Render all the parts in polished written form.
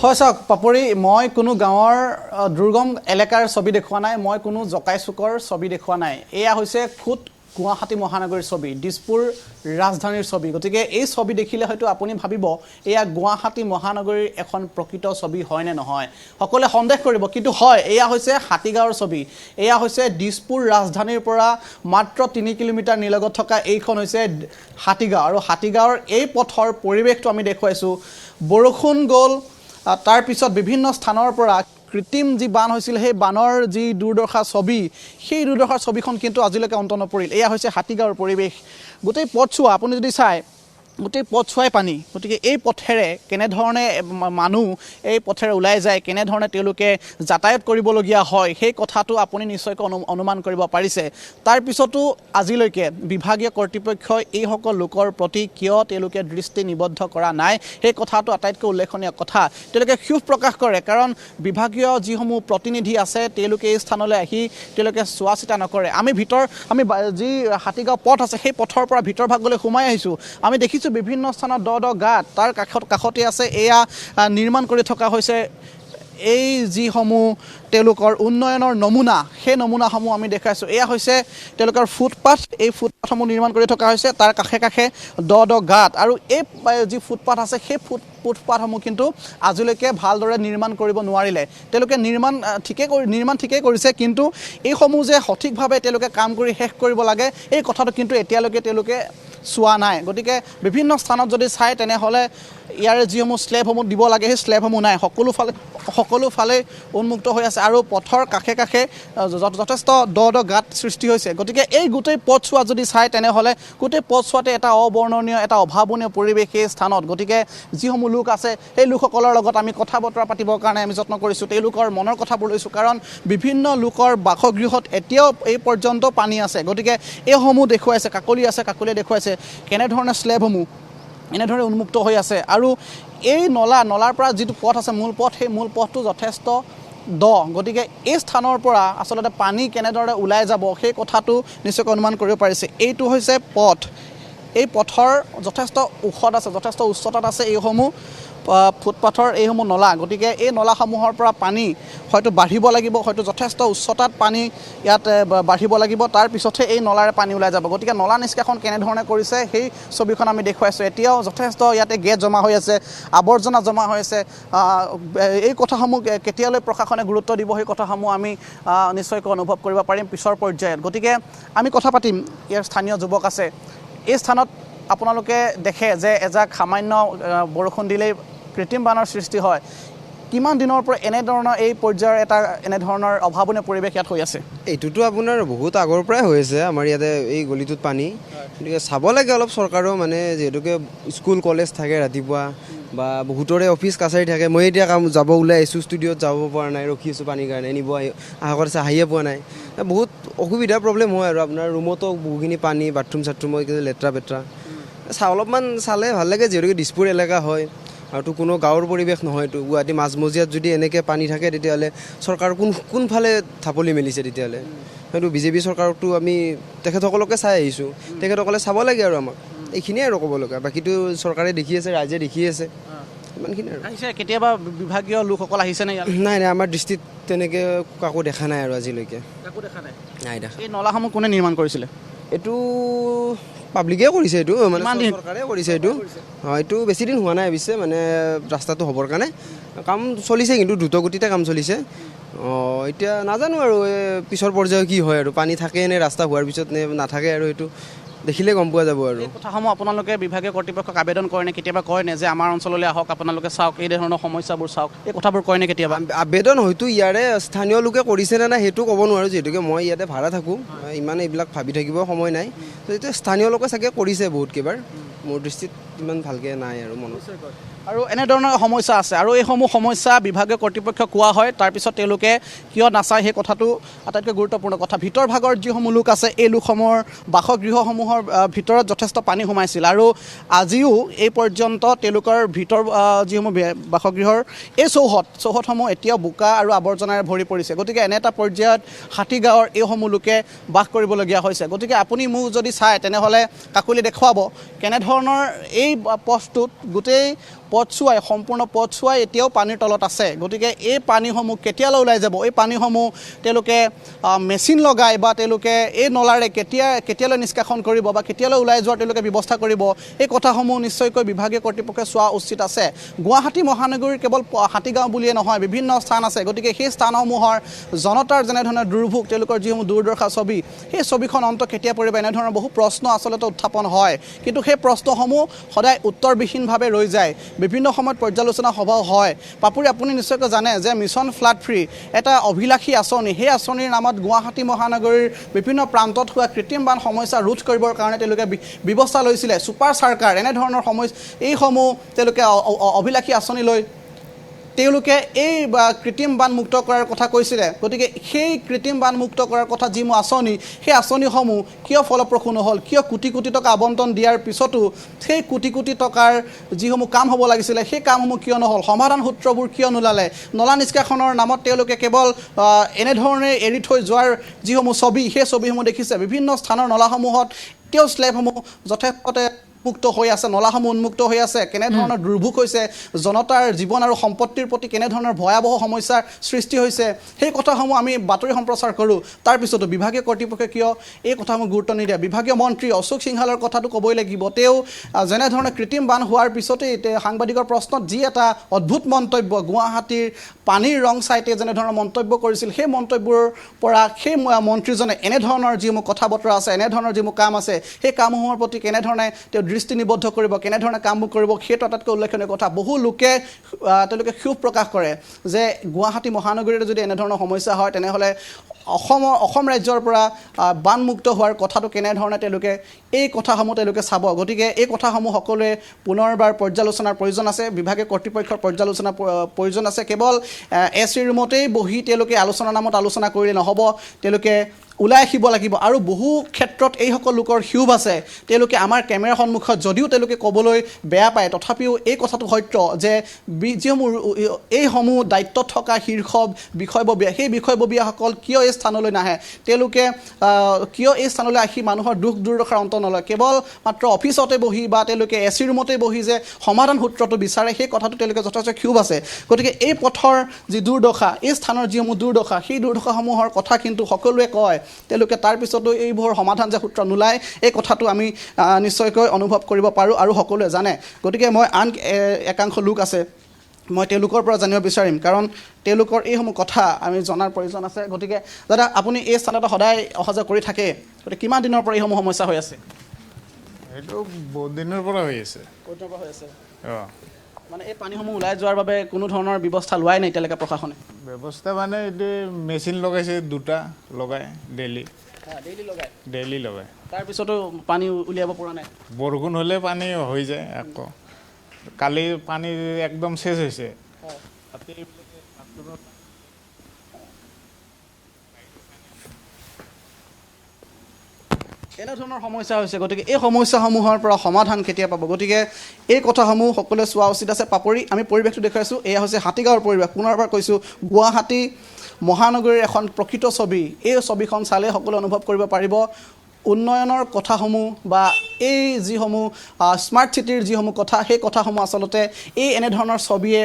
হয় চাওক পাপৰি মই কোনো গাঁৱৰ দুৰ্গম এলেকাৰ ছবি দেখুৱা নাই মই কোনো জকাই চুকৰ ছবি দেখুৱা নাই এয়া হৈছে খুদ গুৱাহাটী মহানগৰীৰ ছবি দিছপুৰ ৰাজধানীৰ ছবি গতিকে এই ছবি দেখিলে হয়তো আপুনি ভাবিব এয়া গুৱাহাটী মহানগৰীৰ এখন প্ৰকৃত ছবি হয় নে নহয় সকলে সন্দেহ কৰিব কিন্তু হয় এয়া হৈছে হাতীগাঁৱৰ ছবি এয়া হৈছে দিছপুৰ ৰাজধানীৰ পৰা মাত্ৰ 3 কিলোমিটাৰ নিলগত থকা এইখন হৈছে হাতীগাঁও আৰু হাতীগাঁৱৰ এই পথৰ পৰিৱেশটো আমি দেখুৱাইছো বৰষুণ গল তাৰ পিছত বিভিন্ন স্থানৰ পৰা কৃত্ৰিম যি বান হৈছিল সেই বানৰ যি দুৰ্দশা ছবি সেই দুৰ্দশাৰ ছবিখন কিন্তু আজিলৈকে অন্ত নপৰিল এয়া হৈছে হাতীগাঁৱৰ পৰিৱেশ গোটেই পথছোৱা আপুনি যদি চাই গোটেই পথছোৱাই পানী গতিকে এই পথেৰে কেনেধৰণে মানুহ এই পথেৰে ওলাই যায় কেনেধৰণে তেওঁলোকে যাতায়াত কৰিবলগীয়া হয় সেই কথাটো আপুনি নিশ্চয়কৈ অনুমান কৰিব পাৰিছে তাৰ পিছতো আজিলৈকে বিভাগীয় কৰ্তৃপক্ষই এই সকল লোকৰ প্ৰতি কিয় তেওঁলোকে দৃষ্টি নিবদ্ধ কৰা নাই সেই কথাটো আটাইতকৈ উল্লেখনীয় কথা তেওঁলোকে ক্ষোভ প্ৰকাশ কৰে কাৰণ বিভাগীয় যিসমূহ প্ৰতিনিধি আছে তেওঁলোকে এই স্থানলৈ আহি তেওঁলোকে চোৱা চিতা নকৰে আমি যি হাতীগাঁও পথ আছে সেই পথৰ পৰা ভিতৰ ভাগলৈ সোমাই আহিছোঁ আমি দেখিছোঁ বিভিন্ন স্থানত দ গাত তাৰ কাষতে আছে এয়া নিৰ্মাণ কৰি থকা হৈছে এই যিসমূহ তেওঁলোকৰ উন্নয়নৰ নমুনা সেই নমুনাসমূহ আমি দেখাইছোঁ এয়া হৈছে তেওঁলোকৰ ফুটপাথ এই ফুটপাথসমূহ নিৰ্মাণ কৰি থকা হৈছে তাৰ কাষে কাষে দ গাত আৰু এই যি ফুটপাথ আছে সেই ফুটপাথসমূহ কিন্তু আজিলৈকে ভালদৰে নিৰ্মাণ কৰিব নোৱাৰিলে তেওঁলোকে নিৰ্মাণ ঠিকেই কৰিছে কিন্তু এইসমূহ যে সঠিকভাৱে তেওঁলোকে কাম কৰি শেষ কৰিব লাগে এই কথাটো কিন্তু এতিয়ালৈকে তেওঁলোকে চোৱা নাই গতিকে বিভিন্ন স্থানত যদি চাই তেনেহ'লে ইয়াৰে যিসমূহ স্লেবসমূহ দিব লাগে সেই স্লেবসমূহ নাই সকলো ফালে উন্মুক্ত হৈ আছে আৰু পথৰ কাষে কাষে যথেষ্ট দ গাত সৃষ্টি হৈছে গতিকে এই গোটেই পথছোৱা যদি চাই তেনেহ'লে গোটেই পথছোৱাতে এটা অবৰ্ণনীয় এটা অভাৱনীয় পৰিৱেশ এই স্থানত গতিকে যিসমূহ লোক আছে সেই লোকসকলৰ লগত আমি কথা বতৰা পাতিবৰ কাৰণে আমি যত্ন কৰিছোঁ তেওঁলোকৰ মনৰ কথাবোৰ লৈছোঁ কাৰণ বিভিন্ন লোকৰ বাসগৃহত এতিয়াও এই পৰ্যন্ত পানী আছে গতিকে এইসমূহ দেখুৱাইছে কাকলিয়ে দেখুৱাইছে কেনেধৰণে স্লেবসমূহ এনেধৰণে উন্মুক্ত হৈ আছে আৰু এই নলাৰ পৰা যিটো পথ আছে মূল পথ সেই মূল পথটো যথেষ্ট গতিকে এই স্থানৰ পৰা আচলতে পানী কেনেদৰে ওলাই যাব সেই কথাটো নিশ্চয়কৈ অনুমান কৰিব পাৰিছে এইটো হৈছে পথ এই পথৰ যথেষ্ট যথেষ্ট উচ্চতাত আছে এইসমূহ ফুটপাথৰ এইসমূহ নলা গতিকে এই নলাসমূহৰ পৰা পানী হয়তো বাঢ়িব লাগিব হয়তো যথেষ্ট উচ্চতাত পানী ইয়াত বাঢ়িব লাগিব তাৰ পিছতহে এই নলাৰে পানী ওলাই যাব গতিকে নলা নিষ্কাশন কেনেধৰণে কৰিছে সেই ছবিখন আমি দেখুৱাইছোঁ এতিয়াও যথেষ্ট ইয়াতে গেছ জমা হৈ আছে আৱৰ্জনা জমা হৈ আছে এই কথাসমূহ কেতিয়ালৈ প্ৰশাসনে গুৰুত্ব দিব সেই কথাসমূহ আমি নিশ্চয়কৈ অনুভৱ কৰিব পাৰিম পিছৰ পৰ্যায়ত গতিকে আমি কথা পাতিম ইয়াৰ স্থানীয় যুৱক আছে এই স্থানত আপোনালোকে দেখে যে এজাক সামান্য বৰষুণ দিলেই কৃত্ৰিম বানৰ সৃষ্টি হয় কিমান দিনৰ পৰা এনেধৰণৰ এই পৰ্যায়ৰ এটা এনেধৰণৰ অভাৱনীয় পৰিৱেশ ইয়াত হৈ আছে এইটোতো আপোনাৰ বহুত আগৰ পৰাই হৈ আছে আমাৰ ইয়াতে এই গলিটোত পানী গতিকে চাব লাগে অলপ চৰকাৰেও মানে যিহেতুকে স্কুল কলেজ থাকে ৰাতিপুৱা বা বহুতৰে অফিচ কাছাৰী থাকে মই এতিয়া যাব ওলাই আহিছোঁ ষ্টুডিঅ'ত যাব পৰা নাই ৰখি আছোঁ পানীৰ কাৰণে নিব আশা কৰিছে আহিয়ে পোৱা নাই বহুত অসুবিধা প্ৰব্লেম হয় আৰু আপোনাৰ ৰুমতো বহুখিনি পানী বাথৰুম চাথৰুমত লেতেৰা পেতেৰা অলপমান চালে ভাল লাগে যিহেতুকে দিছপুৰ এলেকা হয় আৰু তো কোনো গাঁৱৰ পৰিৱেশ নহয়তো গুৱাহাটী মাজমজিয়াত যদি এনেকৈ পানী থাকে তেতিয়াহ'লে চৰকাৰ কোনফালে ঢাপলি মেলিছে তেতিয়াহ'লে হয়তো বিজেপি চৰকাৰকতো আমি তেখেতসকলকে চাই আহিছোঁ তেখেতসকলে চাব লাগে আৰু আমাক এইখিনিয়ে আৰু ক'ব লগা বাকীতো চৰকাৰে দেখি আছে ৰাইজে দেখি আছে ইমানখিনি আৰু আহিছে কেতিয়াবা বিভাগীয় লোকসকল আহিছেনে নাই আমাৰ দৃষ্টিত তেনেকৈ কাকো দেখা নাই আৰু আজিলৈকে নাই দেখা এই নলাসমূহ কোনে নিৰ্মাণ কৰিছিলে এইটো পাব্লিকে কৰিছে এইটো মানে চৰকাৰে কৰিছে এইটো এইটো বেছি দিন হোৱা নাই অৱশ্যে মানে ৰাস্তাটো হ'বৰ কাৰণে কাম চলিছে কিন্তু দ্ৰুতগতিতে কাম চলিছে এতিয়া নাজানো আৰু পিছৰ পৰ্যায়ত কি হয় আৰু পানী থাকে নে ৰাস্তা হোৱাৰ পিছত নে নাথাকে আৰু এইটো দেখিলে গম পোৱা যাব আৰু কথাসমূহ আপোনালোকে বিভাগীয় কৰ্তৃপক্ষক আবেদন কৰে নে কেতিয়াবা কয় নে যে আমাৰ অঞ্চললৈ আহক আপোনালোকে চাওক এই ধৰণৰ সমস্যাবোৰ চাওক এই কথাবোৰ কয় নে কেতিয়াবা আবেদন হয়তো ইয়াৰে স্থানীয় লোকে কৰিছে নে নাই সেইটো ক'ব নোৱাৰোঁ যিহেতুকে মই ইয়াতে ভাড়া থাকোঁ ইমান এইবিলাক ভাবি থাকিব সময় নাই তো এতিয়া স্থানীয় লোকে চাগে কৰিছে বহুত কেইবাৰ মোৰ দৃষ্টিত ইমান ভালকৈ নাই আৰু মনত আৰু এনেধৰণৰ সমস্যা আছে আৰু এইসমূহ সমস্যা বিভাগীয় কৰ্তৃপক্ষক কোৱা হয় তাৰপিছত তেওঁলোকে কিয় নাচায় সেই কথাটো আটাইতকৈ গুৰুত্বপূৰ্ণ কথা ভিতৰ ভাগৰ যিসমূহ লোক আছে এই লোকসমূহৰ বাসগৃহসমূহৰ ভিতৰত যথেষ্ট পানী সোমাইছিল আৰু আজিও এই পৰ্যন্ত তেওঁলোকৰ যিসমূহ বাসগৃহৰ এই চৌহদসমূহ এতিয়াও বোকা আৰু আৱৰ্জনাৰে ভৰি পৰিছে গতিকে এনে এটা পৰ্যায়ত হাতীগাঁৱৰ এইসমূহ লোকে বাস কৰিবলগীয়া হৈছে গতিকে আপুনি মোক যদি চায় তেনেহ'লে কাকলি দেখুৱাব কেনেধৰণৰ এই পথটোত গোটেই পথছোৱাই সম্পূৰ্ণ পথছোৱাই এতিয়াও পানীৰ তলত আছে গতিকে এই পানীসমূহ কেতিয়ালৈ ওলাই যাব এই পানীসমূহ তেওঁলোকে মেচিন লগাই বা তেওঁলোকে এই নলাৰে কেতিয়ালৈ নিষ্কাশন কৰিব বা কেতিয়ালৈ ওলাই যোৱাৰ তেওঁলোকে ব্যৱস্থা কৰিব এই কথাসমূহ নিশ্চয়কৈ বিভাগীয় কৰ্তৃপক্ষই চোৱা উচিত আছে গুৱাহাটী মহানগৰীৰ কেৱল হাতীগাঁও বুলিয়ে নহয় বিভিন্ন স্থান আছে গতিকে সেই স্থানসমূহৰ জনতাৰ যেনেধৰণৰ দুৰ্ভোগ তেওঁলোকৰ যিসমূহ দুৰ্দশা ছবি সেই ছবিখন অন্ত কেতিয়া পৰিব এনেধৰণৰ বহু প্ৰশ্ন আচলতে উত্থাপন হয় কিন্তু সেই প্ৰশ্নসমূহ সদায় উত্তৰবিহীনভাৱে ৰৈ যায় বিভিন্ন সময়ত পৰ্যালোচনা সভাও হয় পাপুৰি আপুনি নিশ্চয়কৈ জানে যে মিছন ফ্লাড ফ্ৰী এটা অভিলাষী আঁচনি সেই আঁচনিৰ নামত গুৱাহাটী মহানগৰীৰ বিভিন্ন প্ৰান্তত হোৱা কৃত্ৰিম বান সমস্যা ৰোধ কৰিবৰ কাৰণে তেওঁলোকে ব্যৱস্থা লৈছিলে ছুপাৰ চাৰ্কাৰ এনেধৰণৰ সমস্যা এইসমূহ তেওঁলোকে অভিলাষী আঁচনি লৈ তেওঁলোকে এই কৃত্ৰিম বান মুক্ত কৰাৰ কথা কৈছিলে গতিকে সেই কৃত্ৰিম বান মুক্ত কৰাৰ কথা যিসমূহ আঁচনি সেই আঁচনিসমূহ কিয় ফলপ্ৰসূ নহ'ল কিয় কোটি কোটি টকা আবণ্টন দিয়াৰ পিছতো সেই কোটি কোটি টকাৰ যিসমূহ কাম হ'ব লাগিছিলে সেই কামসমূহ কিয় নহ'ল সমাধান সূত্ৰবোৰ কিয় নোলালে নলা নিষ্কাশনৰ নামত তেওঁলোকে কেৱল এনেধৰণে এৰি থৈ যোৱাৰ যিসমূহ ছবি সেই ছবিসমূহ দেখিছে বিভিন্ন স্থানৰ নলাসমূহত এতিয়াও স্লেবসমূহ যথেষ্টতে মুক্ত হৈ আছে নলাসমূহ উন্মুক্ত হৈ আছে কেনেধৰণৰ দুৰ্ভোগ হৈছে জনতাৰ জীৱন আৰু সম্পত্তিৰ প্ৰতি কেনেধৰণৰ ভয়াৱহ সমস্যাৰ সৃষ্টি হৈছে সেই কথাসমূহ আমি বাতৰি সম্প্ৰচাৰ কৰোঁ তাৰপিছতো বিভাগীয় কৰ্তৃপক্ষই কিয় এই কথাসমূহ গুৰুত্ব নিদিয়ে বিভাগীয় মন্ত্ৰী অশোক সিংহালৰ কথাটো ক'বই লাগিব তেওঁ যেনেধৰণে কৃত্ৰিম বান হোৱাৰ পিছতেই সাংবাদিকৰ প্ৰশ্নত যি এটা অদ্ভুত মন্তব্য গুৱাহাটীৰ পানীৰ ৰং চাইতে যেনেধৰণৰ মন্তব্য কৰিছিল সেই মন্তব্যৰ পৰা সেই মন্ত্ৰীজনে এনেধৰণৰ যিসমূহ কথা বতৰা আছে এনেধৰণৰ যিসমূহ কাম আছে সেই কামসমূহৰ প্ৰতি কেনেধৰণে তেওঁ দৃষ্টি নিবদ্ধ কৰিব কেনেধৰণে কামবোৰ কৰিব সেইটো আটাইতকৈ উল্লেখনীয় কথা বহু লোকে তেওঁলোকে ক্ষোভ প্ৰকাশ কৰে যে গুৱাহাটী মহানগৰীত যদি এনেধৰণৰ সমস্যা হয় তেনেহ'লে অসম ৰাজ্যৰ পৰা বানমুক্ত হোৱাৰ কথাটো কেনেধৰণে তেওঁলোকে এই কথাসমূহ তেওঁলোকে চাব গতিকে এই কথাসমূহ সকলোৱে পুনৰবাৰ পৰ্যালোচনাৰ প্ৰয়োজন আছে বিভাগীয় কৰ্তৃপক্ষৰ পৰ্যালোচনাৰ প্ৰয়োজন আছে কেৱল এছ ৰুমতেই বহি তেওঁলোকে আলোচনাৰ নামত আলোচনা কৰিলে নহ'ব তেওঁলোকে ওলাই আহিব লাগিব আৰু বহু ক্ষেত্ৰত এইসকল লোকৰ ক্ষোভ আছে তেওঁলোকে আমাৰ কেমেৰাৰ সন্মুখত যদিও তেওঁলোকে ক'বলৈ বেয়া পায় তথাপিও এই কথাটো সত্য যে যিসমূহ এইসমূহ দায়িত্বত থকা শীৰ্ষ বিষয়ববীয়া সেই বিষয়ববীয়াসকল কিয় এই স্থানলৈ নাহে তেওঁলোকে কিয় এই স্থানলৈ আহি মানুহৰ দুখ দুৰ্দশাৰ অন্ত নলয় কেৱল মাত্ৰ অফিচতে বহি বা তেওঁলোকে এ চি ৰুমতে বহি যে সমাধান সূত্ৰটো বিচাৰে সেই কথাটো তেওঁলোকে যথেষ্ট ক্ষোভ আছে গতিকে এই পথৰ যি দুৰ্দশা এই স্থানৰ যিসমূহ দুৰ্দশা সেই দুৰ্দশাসমূহৰ কথা কিন্তু সকলোৱে কয় তেওঁলোকে তাৰপিছতো এইবোৰ সমাধান যে সূত্ৰ নোলায় এই কথাটো আমি নিশ্চয়কৈ অনুভৱ কৰিব পাৰোঁ আৰু সকলোৱে জানে গতিকে মই আন একাংশ লোক আছে মই তেওঁলোকৰ পৰা জানিব বিচাৰিম কাৰণ তেওঁলোকৰ এইসমূহ কথা আমি জনাৰ প্ৰয়োজন আছে গতিকে দাদা আপুনি এই স্থানতে সদায় অহা যোৱা কৰি থাকে গতিকে কিমান দিনৰ পৰা এইসমূহ সমস্যা হৈ আছে এইটো বহুত দিনৰ পৰা হৈ আছে মানে এই পানীসমূহ ওলাই যোৱাৰ বাবে কোনো ধৰণৰ ব্যৱস্থা লোৱাই নাই এতিয়ালৈকে প্ৰশাসনে ব্যৱস্থা মানে এইটো মেচিন লগাইছে দুটা লগাই ডেইলি লগাই তাৰপিছতো পানী উলিয়াব পৰা নাই বৰষুণ হ'লে পানী হৈ যায় আকৌ কালি পানী একদম শেষ হৈছে এনেধৰণৰ সমস্যা হৈছে গতিকে এই সমস্যাসমূহৰ পৰা সমাধান কেতিয়া পাব গতিকে এই কথাসমূহ সকলোৱে চোৱা উচিত আছে পাপৰি আমি পৰিৱেশটো দেখুৱাইছোঁ এয়া হৈছে হাতীগাঁৱৰ পৰিৱেশ পুনৰবাৰ কৈছোঁ গুৱাহাটী মহানগৰীৰ এখন প্ৰকৃত ছবি এই ছবিখন চালে সকলোৱে অনুভৱ কৰিব পাৰিব উন্নয়নৰ কথাসমূহ বা এই যিসমূহ স্মাৰ্ট চিটিৰ যিসমূহ কথা সেই কথাসমূহ আচলতে এই এনেধৰণৰ ছবিয়ে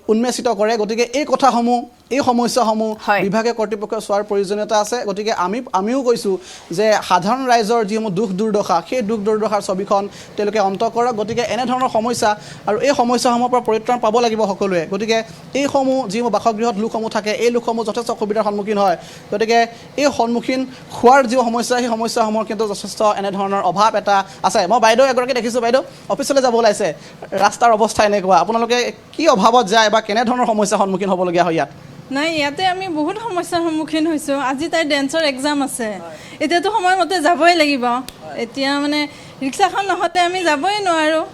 উন্মেষিত কৰে গতিকে এই কথাসমূহ এই সমস্যাসমূহ বিভাগীয় কৰ্তৃপক্ষই চোৱাৰ প্ৰয়োজনীয়তা আছে গতিকে আমিও কৈছোঁ যে সাধাৰণ ৰাইজৰ যিসমূহ দুখ দুৰ্দশা সেই দুখ দুৰ্দশাৰ ছবিখন তেওঁলোকে অন্ত কৰক গতিকে এনেধৰণৰ সমস্যা আৰু এই সমস্যাসমূহৰ পৰা পৰিত্ৰাণ পাব লাগিব সকলোৱে গতিকে এইসমূহ যিসমূহ বাসগৃহত লোকসমূহ থাকে এই লোকসমূহ যথেষ্ট অসুবিধাৰ সন্মুখীন হয় গতিকে এই সন্মুখীন হোৱাৰ যি সমস্যা সেই সমস্যাসমূহৰ কিন্তু যথেষ্ট এনেধৰণৰ অভাৱ এটা আছে মই বাইদেউ এগৰাকী দেখিছোঁ বাইদেউ অফিচলৈ যাব ওলাইছে ৰাস্তাৰ অৱস্থা এনেকুৱা আপোনালোকে কি অভাৱত যায় বা কেনেধৰণৰ সমস্যাৰ সন্মুখীন হ'বলগীয়া হয় ইয়াত নাই ইয়াতে আমি বহুত সমস্যাৰ সন্মুখীন হৈছোঁ আজি তাইৰ ডেন্সৰ এক্সাম আছে এতিয়াতো সময়মতে যাবই লাগিব এতিয়া মানে ৰিক্সাখন নহ'লে আমি যাবই নোৱাৰোঁ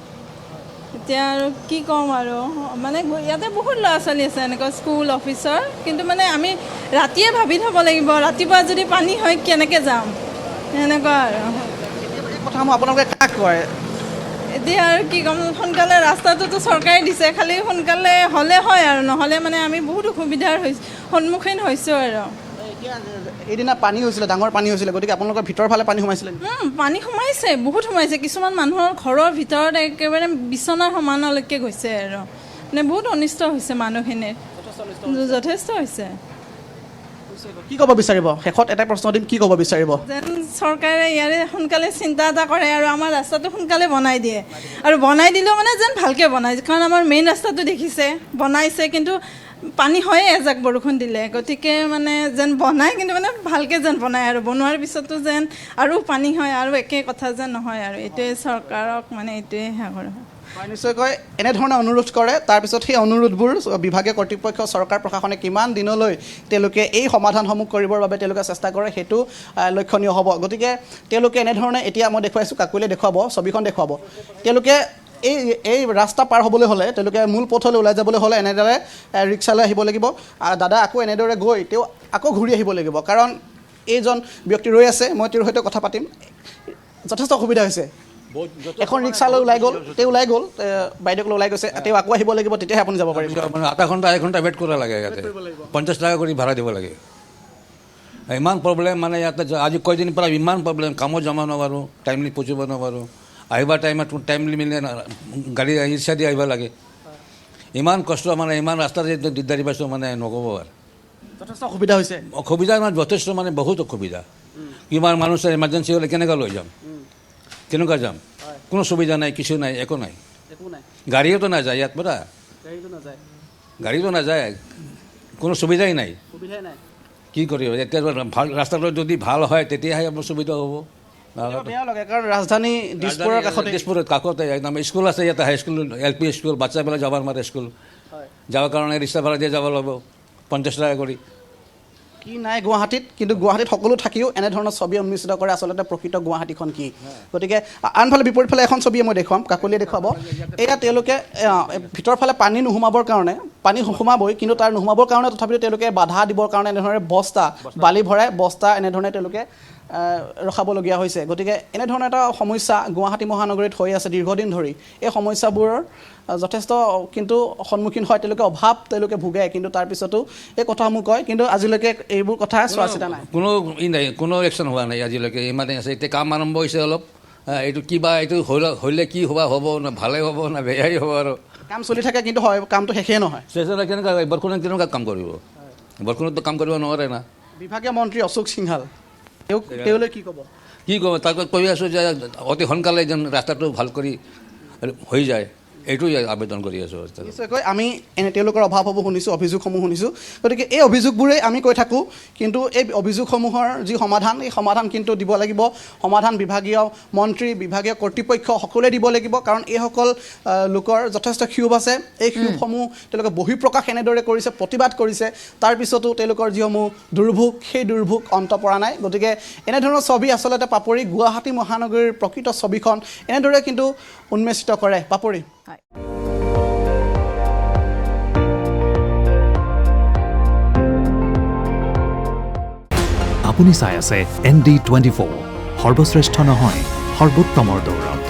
এতিয়া আৰু কি ক'ম আৰু মানে ইয়াতে বহুত ল'ৰা ছোৱালী আছে এনেকুৱা স্কুল অফিচৰ কিন্তু মানে আমি ৰাতিয়ে ভাবি থ'ব লাগিব ৰাতিপুৱা যদি পানী হয় কেনেকৈ যাম সেনেকুৱা আৰু এই কথাসমূহ আপোনালোকে কাক কয় এতিয়া আৰু কি ক'ম সোনকালে ৰাস্তাটোতো চৰকাৰে দিছে খালি সোনকালে হ'লে হয় আৰু নহ'লে মানে আমি বহুত অসুবিধাৰ সন্মুখীন হৈছোঁ আৰু এতিয়া এইদিনা পানী হৈছিলে, ডাঙৰ পানী হৈছিলে, গতিকে আপোনালোকৰ ভিতৰৰ ফালে পানী সোমাইছিলে নেকি? পানী সোমাইছে, বহুত সোমাইছে। কিছুমান মানুহৰ ঘৰৰ ভিতৰত একেবাৰে বিচনাৰ সমানলৈকে গৈছে আৰু মানে বহুত অনিষ্ট হৈছে মানুহখিনিৰ, যথেষ্ট হৈছে। কি ক'ব বিচাৰিব? শেষত এটা প্ৰশ্ন দিম, কি ক'ব বিচাৰিব? যেন চৰকাৰে ইয়াৰে সোনকালে চিন্তা এটা কৰে আৰু আমাৰ ৰাস্তাটো সোনকালে বনাই দিয়ে, আৰু বনাই দিলেও মানে যেন ভালকৈ বনাই, কাৰণ আমাৰ মেইন ৰাস্তাটো দেখিছে বনাইছে, কিন্তু পানী হয়ে এজাক বৰষুণ দিলে, গতিকে মানে যেন বনায়, কিন্তু মানে ভালকৈ যেন বনায়, আৰু বনোৱাৰ পিছতো যেন আৰু পানী হয় আৰু একে কথা যেন নহয়, আৰু এইটোৱে চৰকাৰক মানে এইটোৱে কৰে। নিশ্চয়কৈ এনেধৰণে অনুৰোধ কৰে, তাৰপিছত সেই অনুৰোধবোৰ বিভাগীয় কৰ্তৃপক্ষ, চৰকাৰ প্ৰশাসনে কিমান দিনলৈ তেওঁলোকে এই সমাধানসমূহ কৰিবৰ বাবে তেওঁলোকে চেষ্টা কৰে, সেইটো লক্ষণীয় হ'ব। গতিকে তেওঁলোকে এনেধৰণে, এতিয়া মই দেখুৱাইছোঁ, কাকলিয়ে দেখুৱাব, ছবিখন দেখুৱাব, তেওঁলোকে এই ৰাস্তা পাৰ হ'বলৈ হ'লে, তেওঁলোকে মূল পথলৈ ওলাই যাবলৈ হ'লে এনেদৰে ৰিক্সালৈ আহিব লাগিব, দাদা আকৌ এনেদৰে গৈ তেওঁ আকৌ ঘূৰি আহিব লাগিব, কাৰণ এইজন ব্যক্তি ৰৈ আছে, মই তেওঁৰ সৈতে কথা পাতিম। যথেষ্ট অসুবিধা হৈছে। এখন ৰিক্সালৈ ওলাই গ'ল, তেওঁ ওলাই গ'ল, বাইদেউক ওলাই গৈছে, তেওঁ আকৌ আহিব লাগিব, তেতিয়াহে আপুনি যাব পাৰিব। মানে আধা ঘণ্টা 1 ঘণ্টা ৱেইট কৰা লাগে ইয়াতে, 50 টকা কৰি ভাড়া দিব লাগে। ইমান প্ৰব্লেম মানে ইয়াতে আজি কয়দিন পৰা ইমান প্ৰব্লেম, কামত যাব নোৱাৰোঁ, টাইমলি পहुঁচিব নোৱাৰোঁ, আহিবা টাইমত টাইমলি মিলে গাড়ী ৰিক্সা দি আহিব লাগে। ইমান কষ্ট, মানে ইমান ৰাস্তাত দিগদাৰি পাইছোঁ, মানে নক'ব আৰু। যথেষ্ট অসুবিধা হৈছে। অসুবিধা মানে যথেষ্ট, মানে বহুত অসুবিধা। কিমান মানুহ ইমাৰ্জেঞ্চি হ'লে কেনেকৈ লৈ যাম, কেনেকুৱা যাম, কোনো সুবিধা নাই, কিছু নাই, একো নাই। গাড়ীওতো নাযায় ইয়াত পৰা, গাড়ীটো নাযায়, কোনো সুবিধাই নাই। কি কৰিব এতিয়া? ভাল ৰাস্তাটো যদি ভাল হয় তেতিয়াহে আমাৰ সুবিধা হ'ব। বেয়া লাগে, কাৰণ ৰাজধানী দিছপুৰৰ কাষতে, দিছপুৰৰ কাষতে একদম স্কুল আছে ইয়াতে, হাইস্কুল, LP স্কুল, বাচ্চাবিলাক যাব নোৱাৰে স্কুল, যাবৰ কাৰণে ৰিক্সা ভাড়া দিয়ে যাব লাগিব 50 টকা কৰি। কি নাই গুৱাহাটীত, কিন্তু গুৱাহাটীত সকলো থাকিও এনেধৰণৰ ছবি উন্মোচিত কৰে আচলতে প্ৰকৃত গুৱাহাটীখন কি। গতিকে আনফালে বিপৰীত ফালে এখন ছবিয়ে মই দেখুৱাম, কাকলিয়ে দেখুৱাব। এয়া তেওঁলোকে ভিতৰৰ ফালে পানী নোসোমাবৰ কাৰণে, পানী সোমাবই, কিন্তু তাৰ নোসোমাবৰ কাৰণে তথাপিও তেওঁলোকে বাধা দিবৰ কাৰণে এনেধৰণে বস্তা, বালি ভৰাই বস্তা এনেধৰণে তেওঁলোকে ৰখাবলগীয়া হৈছে। গতিকে এনেধৰণৰ এটা সমস্যা গুৱাহাটী মহানগৰীত হৈ আছে দীৰ্ঘদিন ধৰি। এই সমস্যাবোৰৰ যথেষ্ট কিন্তু সন্মুখীন হয় তেওঁলোকে, অভাৱ তেওঁলোকে ভোগে, কিন্তু তাৰপিছতো এই কথাসমূহ কয়, কিন্তু আজিলৈকে এইবোৰ কথা চোৱা চিতা নাই, কোনো নাই, কোনো একশ্যন হোৱা নাই আজিলৈকে। ইমানেই আছে, এতিয়া কাম আৰম্ভ হৈছে অলপ, এইটো কিবা এইটো হ'লে কি হ'ব না ভালে হ'ব না বেয়াই হ'ব, আৰু কাম চলি থাকে, কিন্তু হয় কামটো শেষেই নহয়। ষ্টেচনত কেনেকুৱা বৰষুণত কেনেকুৱা কাম কৰিব, বৰষুণততো কাম কৰিব নোৱাৰে না। বিভাগীয় মন্ত্ৰী অশোক সিংহাল, তেওঁলৈ কি ক'ব? কি ক'ব, তাক কৈ আছোঁ যে অতি সোনকালে যেন ৰাস্তাটো ভাল কৰি হৈ যায়, এইটোৱে আবেদন কৰি আছোঁ। নিশ্চয়কৈ আমি তেওঁলোকৰ অভাৱসমূহ শুনিছোঁ, অভিযোগসমূহ শুনিছোঁ। গতিকে এই অভিযোগবোৰেই আমি কৈ থাকোঁ, কিন্তু এই অভিযোগসমূহৰ যি সমাধান, এই সমাধান কিন্তু দিব লাগিব, সমাধান বিভাগীয় মন্ত্ৰী, বিভাগীয় কৰ্তৃপক্ষ সকলোৱে দিব লাগিব, কাৰণ এইসকল লোকৰ যথেষ্ট ক্ষোভ আছে। এই ক্ষোভসমূহ তেওঁলোকে বহিঃপ্ৰকাশ এনেদৰে কৰিছে, প্ৰতিবাদ কৰিছে, তাৰপিছতো তেওঁলোকৰ যিসমূহ দুৰ্ভোগ, সেই দুৰ্ভোগ অন্ত পৰা নাই। গতিকে এনেধৰণৰ ছবি আচলতে পাপৰি গুৱাহাটী মহানগৰীৰ প্ৰকৃত ছবিখন এনেদৰে কিন্তু উন্মেচিত কৰে। পাপৰি, আপুনি চাই আছে ND24, সৰ্বশ্ৰেষ্ঠ নহয়, সৰ্বোত্তমৰ দৌৰত।